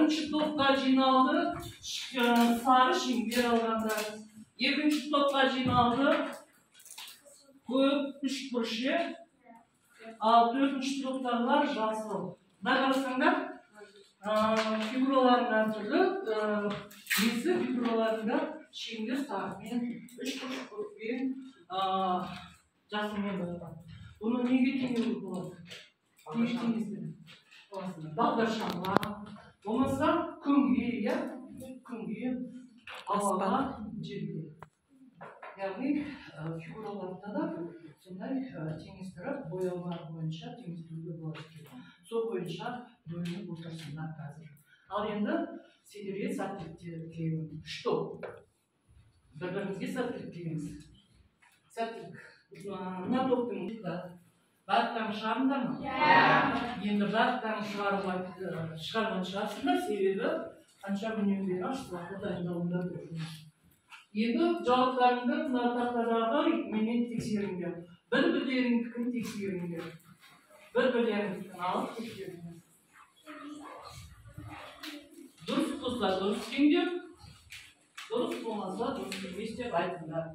Бірінші топқа жиналды сары шеңбер алғандар. Екінші топқа жиналды көк үшбұрышек. Ал төртінші топтағылар жасыл. Мына қарасаңдар, фигуралардың әртүрлі, несі фигураларында шеңбер сарымен, үшбұрыш көкпен, жасылмен боялған. Бұны неге теңеуге болады? Неге теңеседі? Бағдаршамға, болмаса күнге, ауаға, жерге. Яғни фигураларда да сондай теңестіріп, бояулар бойынша теңестіруге болады. Сол бойынша бөлініп отырсыңдар қазір. Ал енді сендерге сәттілік тілеймін. Что? Бір-біріңізге сәттілік тілейміз. Сәттілік. Мына топтың баттан шығарыңдар ма? Енді баттан шығарған шығарсыңдар, себебі қанша күннен бері ашыларды дайындауында көрдіңіз. Енді жауаптарыңды мына тақтадағы менен тексеріңдер. Бір-бірлеріңдікін тексеріңдер. Бір-бірлеріңдікін алып тексеріңдер. Дұрыс болса дұрыс деңдер, дұрыс болмаса дұрыс емес деп айтыңдар.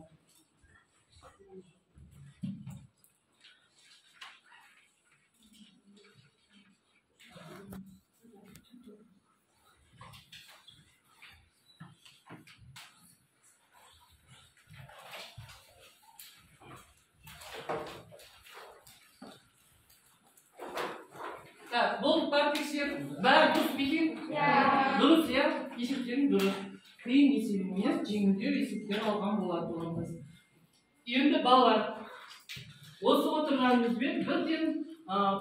Болып бар тексеріп, бәрі дұрыс бекен? Дұрыс, есептерін дұрыс. Қиын есеп емес, жеңілдеу есептер алған боламыз. Енді балалар, осы отырғанымызбен бірден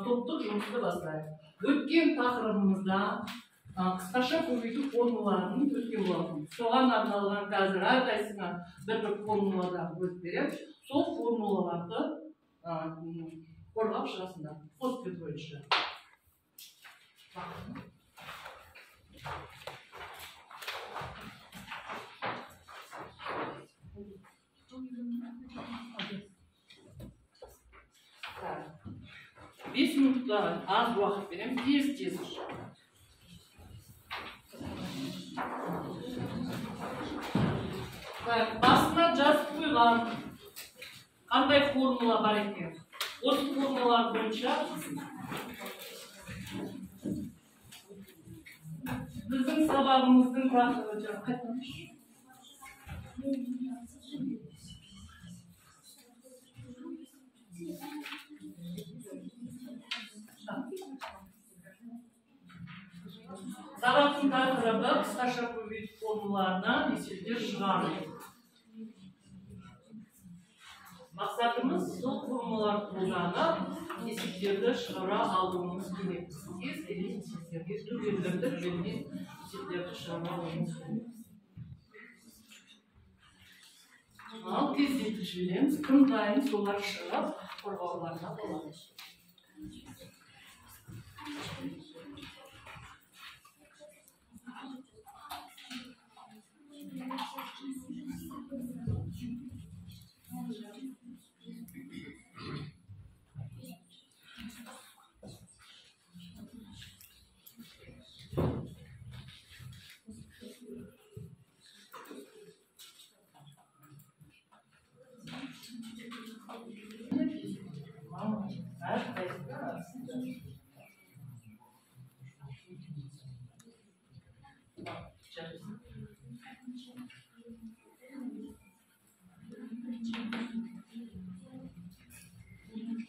топтық жұмысты бастайық. Өткен тақырыбымызда қысқаша көбейту формулаларын өткен болатын. Соған арналған қазір әрқайсысына бір формулада өтіп беремін. Сол формулаларды қорғап шығасыңдар. Қосып бойынша. Бес минутта аз уақыт беремін, тез. Басына жазып қойған қандай формула бар екен? Осы формулалар бойынша біздің сабағымыздың тақырыбы қайтаныш. Сабақтың тақырыбы қысқаша көбейту формулаларынан есептер шығару. Мақсатымыз сол формулаларды қолданып есептерді шығара алуымыз керек. Кез келген есептерге түрлендірді жөнінен есептерді шығара алуымыз керек. Ал тездетіп жібереміз, күн сайын солар шығып қорғауларына болады.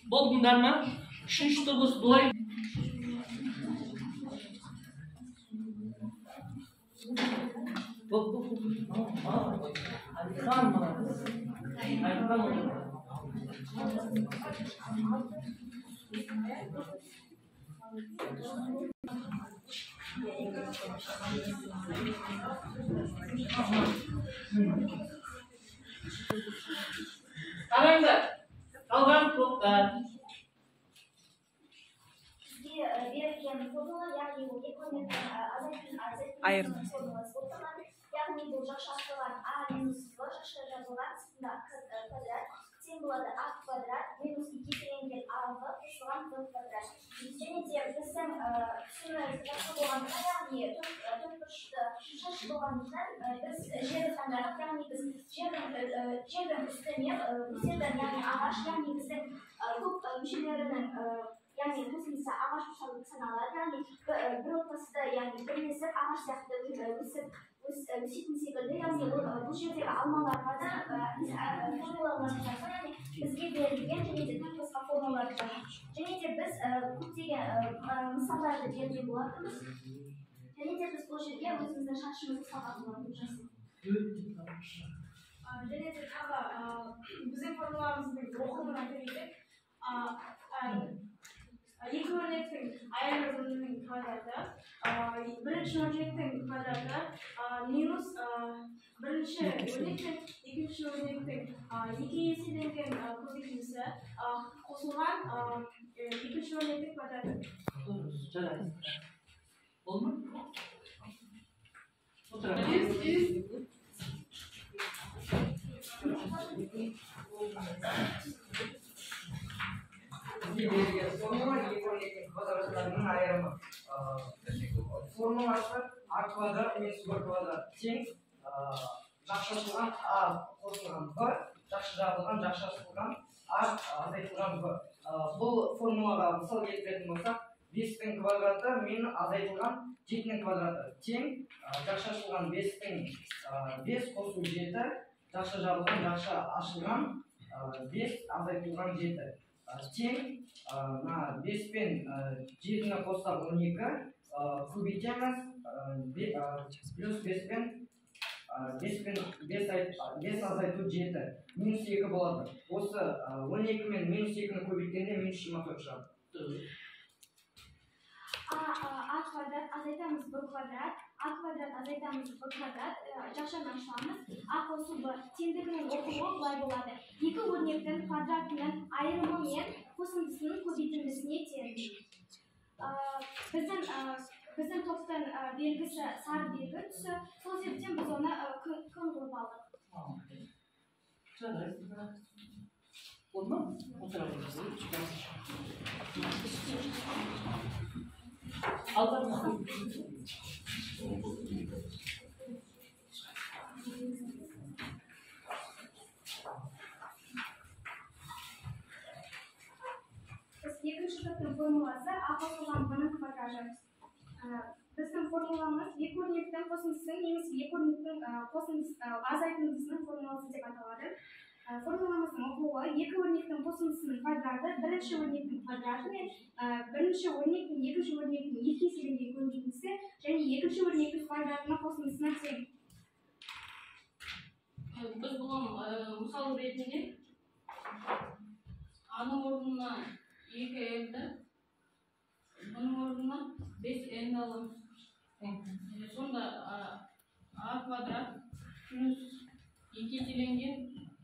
Болдыңдар ма? Үшінші дыбыс былай. Қараңдар, қалған топтар. Айырма. Яғни бұл жақша ашылған а минус в жақша жазылған сыртында квадрат тең болады а квадрат минус 2 тереңден а в қосылған в квадрат. Және де біздің түсіміз жақсы болғандықтан, яғни төрт бұрышты шаршы болғандықтан, біз жерді таңдадық, яғни біз жердің үстіне өсетін, яғни ағаш, яғни біздің көп мүшелерінің яғни көзімізде ағаш саналады, яғни бір отбасыда яғни бірлесіп ағаш сияқты өсетін секілді, яғни бұл жердегі алмаларға да формулаларды жазған, яғни бізге берілген және де тағы басқа формулаларды жазған. Және де біз көптеген мысалдарды беруге болатынбыз. Және де біз бұл жерге өзіміздің шаршымызды салған болатынбыз. Және де тағы біздің формулаларымыздың оқылымын айта кетсек, екі өрнектің айырымының квадраты, бірінші өрнектің квадраты минус бірінші өрнектің екінші өрнектің екі еселенген көбейтіндісі қосылған екінші өрнектің квадраты. Жарайды. Oldu mu? Oturalım. Квадратlarının ayrımı. Формуласы a квадрат минус b квадрат тең жақшылған a қосылған b, жақшы жабылған жақшылған a азайтылған b. Бұл формулаға мысал келтіретін болсақ, 5-тің квадраты мен азайтылған 7-нің квадраты тең жақшылған 5-тің 5 қосу 7, жақшы жабылған жақшы ашылған 5 азайтылған 7. Тең 5 пен 7-ні қоссақ 12, көбейтеміз, плюс 5 пен 5 азайту 7, минус 2 болады. Осы 12 мен минус 2-ні көбейткенде минус 24 шығады. A kvadrat azaytamiz b kvadrat, a kvadrat azaytamiz b kvadrat, жақшадан ашамыз. A қосу b теңдігінің оқылуы былай болады. Екі өрнектің квадратының айырымы мен қосындысының көбейтіндісіне тең. Біздің топтың белгісі сары белгі түсі, сол себептен біз оны күн қылып алдық. Жарайды. Oldu mu? Oturalım. Allah'ım. Екінші топтың формуласы a қосылған b-ның квадраты. Біздің формуламыз екі өрнектің қосындысының немесе екі өрнектің азайтындысының формуласы деп аталады. Формуламыздың оқылуы екі өрнектің қосындысының квадраты бірінші өрнектің квадраты мен бірінші өрнектің екінші өрнектің екі еселенген көбейтіндісі және екінші өрнектің квадратының қосындысына тең. Biz бұның мысал ретінде аның орнына 2n-ді, бұның орнына 5n аламыз. Сонда a квадрат плюс 2 еселенген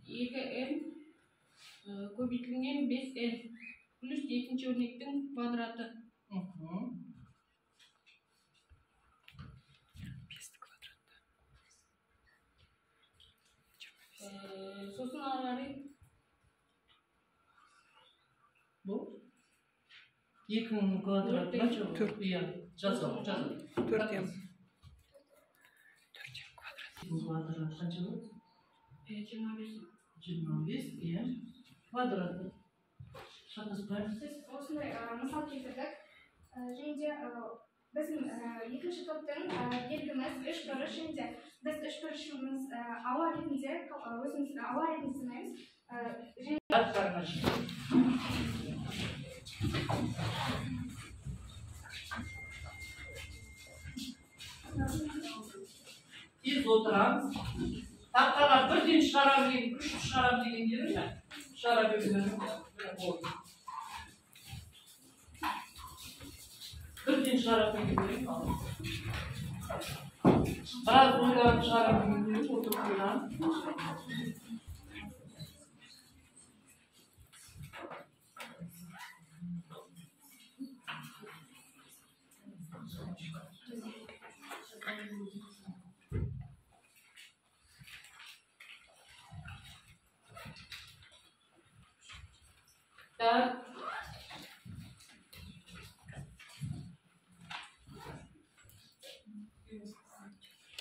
2n көбейтілген 5n плюс екінші өрнектің квадраты. Сосын ары bu 2'nin kvadratı kaç olur? 4. Жазalım. 4m. Bu kvadrat kaç olur? 25. 25 kvadratı. Шатаспай. Біз осындай мысал келтірдік. Және де біздің екінші топтың белгіміз үш бұрыш, және де біз үш бұрышымыз ауа ретінде өзіміз ауа ретінде санаймыз. Biz oturamız. Takkalar birden çıkarabilirim, küçük çıkarabilirim dedim ya. Çıkarabilirim. Birden çıkarabilirim. Biraz boydan çıkarabilirim, oturup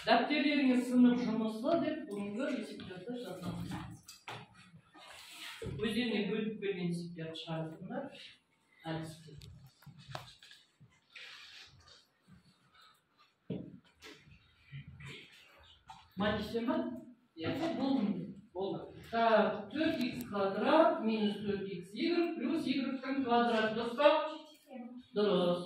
Дәптерлеріңіз сынып жұмысы деп бүгінгі есептерді жазамыз. Өздеріне бөліп берген есептерді шығарыңдар. Әдістер. Математика ма? Болды. Так, 4х квадрат минус 4х y плюс y квадрат. Дұрыс па? Дұрыс.